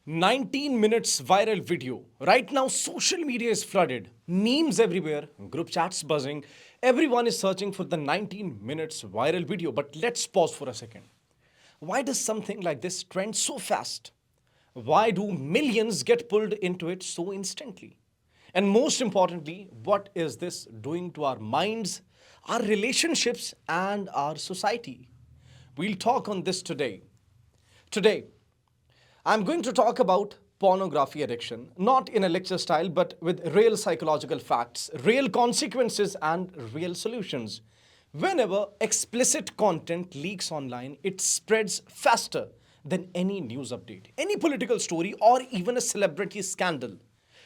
19 minutes viral video. Right now, social media is flooded. Memes everywhere, group chats buzzing. Everyone is searching for the 19 minutes viral video. But let's pause for a second. Why does something like this trend so fast? Why do millions get pulled into it so instantly? And most importantly, what is this doing to our minds, our relationships, and our society? We'll talk on this today. Today, I'm going to talk about pornography addiction, not in a lecture style, but with real psychological facts, real consequences, and real solutions. Whenever explicit content leaks online, it spreads faster than any news update, any political story, or even a celebrity scandal.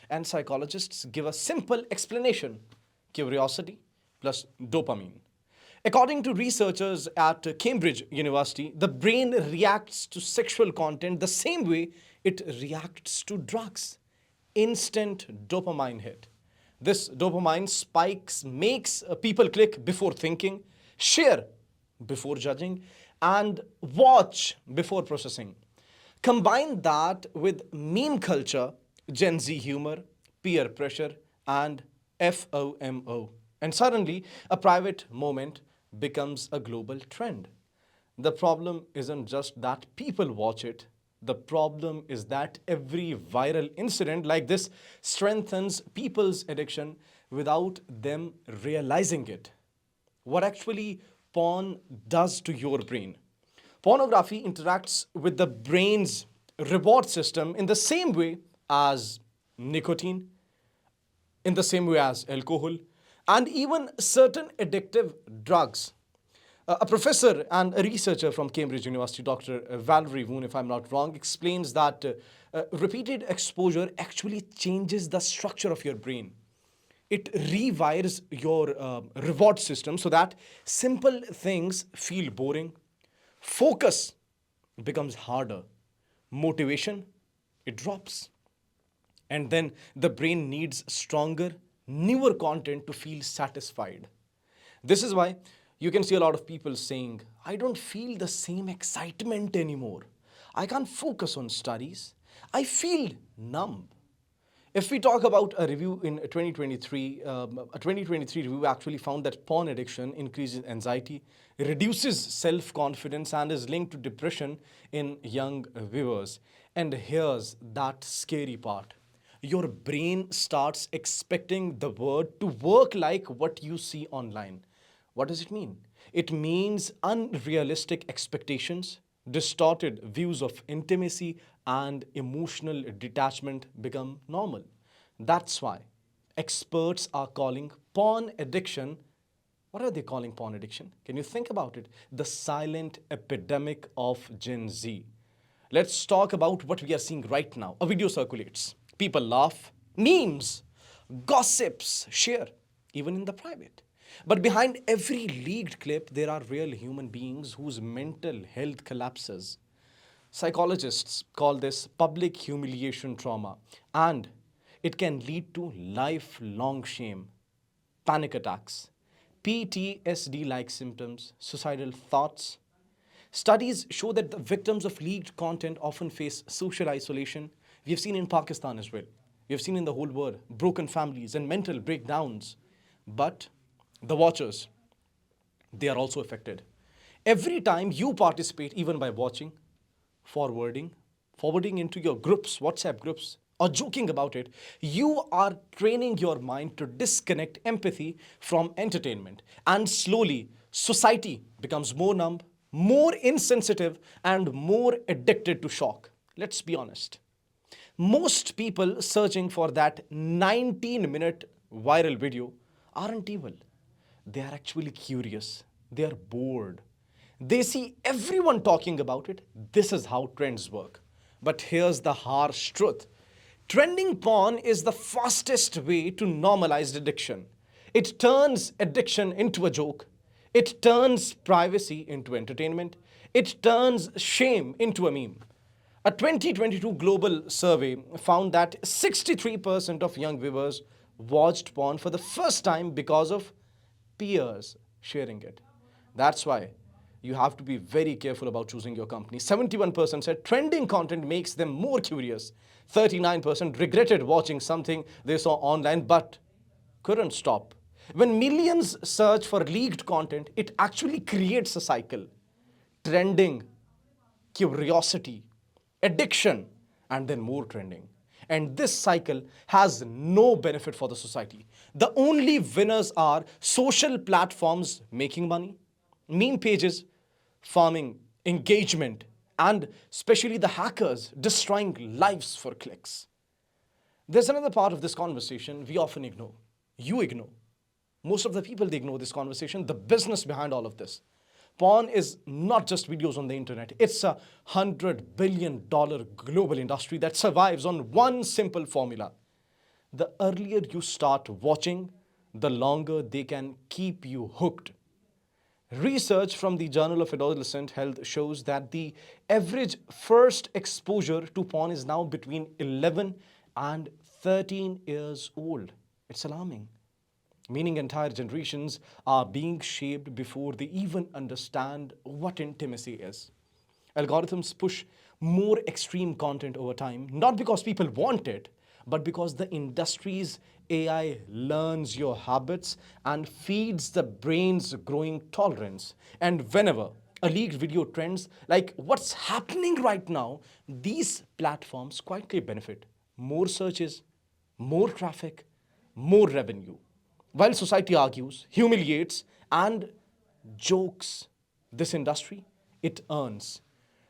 And psychologists give a simple explanation: curiosity plus dopamine. According to researchers at Cambridge University, the brain reacts to sexual content the same way it reacts to drugs. Instant dopamine hit. This dopamine spikes makes people click before thinking, share before judging, and watch before processing. Combine that with meme culture, Gen Z humor, peer pressure, and FOMO. And suddenly, a private moment becomes a global trend. The problem isn't just that people watch it. The problem is that every viral incident like this strengthens people's addiction without them realizing it. What actually porn does to your brain? Pornography interacts with the brain's reward system in the same way as nicotine, in the same way as alcohol, and even certain addictive drugs. A professor and a researcher from Cambridge University, Dr. Valerie Woon, if I'm not wrong, explains that repeated exposure actually changes the structure of your brain. It rewires your reward system so that simple things feel boring. Focus becomes harder. Motivation, it drops. And then the brain needs stronger, newer content to feel satisfied. This is why you can see a lot of people saying, I don't feel the same excitement anymore. I can't focus on studies. I feel numb. If we talk about a review in 2023, a 2023 review actually found that porn addiction increases anxiety, reduces self-confidence, and is linked to depression in young viewers. And here's that scary part. Your brain starts expecting the word to work like what you see online. What does it mean? It means unrealistic expectations, distorted views of intimacy, and emotional detachment become normal. That's why experts are calling porn addiction. What are they calling porn addiction? Can you think about it? The silent epidemic of Gen Z. Let's talk about what we are seeing right now. A video circulates. People laugh, memes, gossips, share, even in the private. But behind every leaked clip, there are real human beings whose mental health collapses. Psychologists call this public humiliation trauma, and it can lead to lifelong shame, panic attacks, PTSD like symptoms, suicidal thoughts. Studies show that the victims of leaked content often face social isolation. We have seen in Pakistan as well. We have seen in the whole world broken families and mental breakdowns. But the watchers, they are also affected. Every time you participate, even by watching, forwarding, forwarding into your groups, WhatsApp groups, or joking about it, you are training your mind to disconnect empathy from entertainment. And slowly, society becomes more numb, more insensitive, and more addicted to shock. Let's be honest. Most people searching for that 19-minute viral video aren't evil. They are actually curious. They are bored. They see everyone talking about it. This is how trends work. But here's the harsh truth. Trending porn is the fastest way to normalize addiction. It turns addiction into a joke. It turns privacy into entertainment. It turns shame into a meme. A 2022 global survey found that 63% of young viewers watched porn for the first time because of peers sharing it. That's why you have to be very careful about choosing your company. 71% said trending content makes them more curious. 39% regretted watching something they saw online but couldn't stop. When millions search for leaked content, it actually creates a cycle. Trending, curiosity, addiction, and then more trending. And this cycle has no benefit for the society. The only winners are social platforms making money, meme pages, farming, engagement, and especially the hackers destroying lives for clicks. There's another part of this conversation we often ignore. You ignore. Most of the people, they ignore this conversation, the business behind all of this. Porn is not just videos on the internet. It's a $100 billion global industry that survives on one simple formula. The earlier you start watching, the longer they can keep you hooked. Research from the Journal of Adolescent Health shows that the average first exposure to porn is now between 11 and 13 years old. It's alarming, meaning entire generations are being shaped before they even understand what intimacy is. Algorithms push more extreme content over time, not because people want it, but because the industry's AI learns your habits and feeds the brain's growing tolerance. And whenever a leaked video trends, like what's happening right now, these platforms quietly benefit. More searches, more traffic, more revenue. While society argues, humiliates, and jokes this industry, it earns.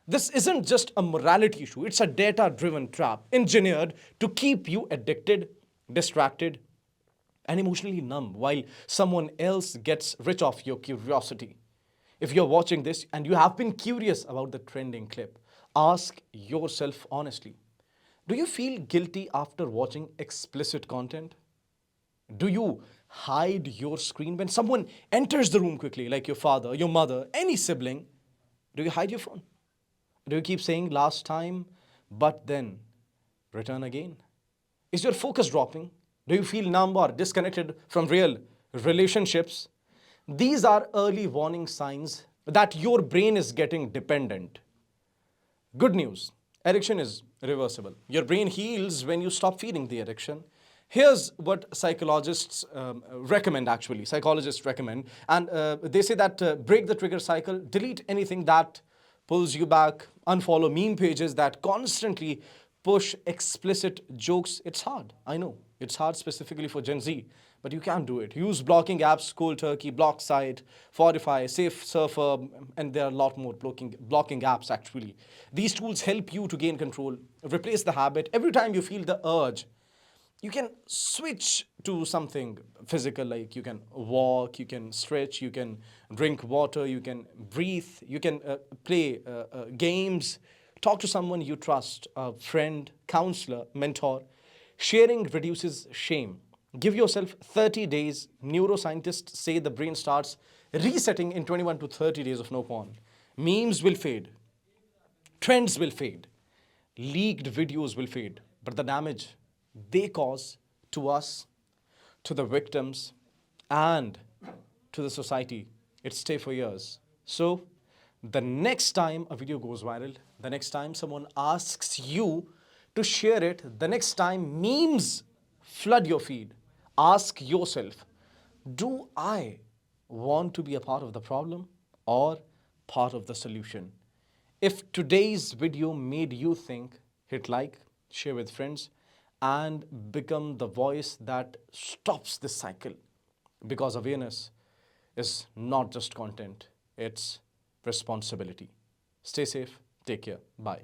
This isn't just a morality issue, it's a data driven trap engineered to keep you addicted, distracted, and emotionally numb while someone else gets rich off your curiosity. If you're watching this and you have been curious about the trending clip, ask yourself honestly, do you feel guilty after watching explicit content? Do you hide your screen when someone enters the room quickly, like your father, your mother, any sibling? Do you hide your phone? Do you keep saying last time, but then return again? Is your focus dropping? Do you feel numb or disconnected from real relationships? These are early warning signs that your brain is getting dependent. Good news, addiction is reversible. Your brain heals when you stop feeding the addiction. Here's what psychologists recommend actually. Psychologists recommend, and they say that break the trigger cycle, delete anything that pulls you back, unfollow meme pages that constantly push explicit jokes. It's hard, I know. It's hard specifically for Gen Z, but you can do it. Use blocking apps, Cold Turkey, BlockSite, Fortify, Safe Surfer, and there are a lot more blocking apps actually. These tools help you to gain control, replace the habit. Every time you feel the urge, you can switch to something physical, like you can walk, you can stretch, you can drink water, you can breathe, you can play games, talk to someone you trust, a friend, counselor, mentor. Sharing reduces shame. Give yourself 30 days. Neuroscientists say the brain starts resetting in 21 to 30 days of no porn. Memes will fade, trends will fade, leaked videos will fade, but the damage they cause to us, to the victims, and to the society, it stay for years. So, the next time a video goes viral, the next time someone asks you to share it, the next time memes flood your feed, ask yourself, do I want to be a part of the problem or part of the solution? If today's video made you think, hit like, share with friends, and become the voice that stops this cycle. Because awareness is not just content, it's responsibility. Stay safe, take care, bye.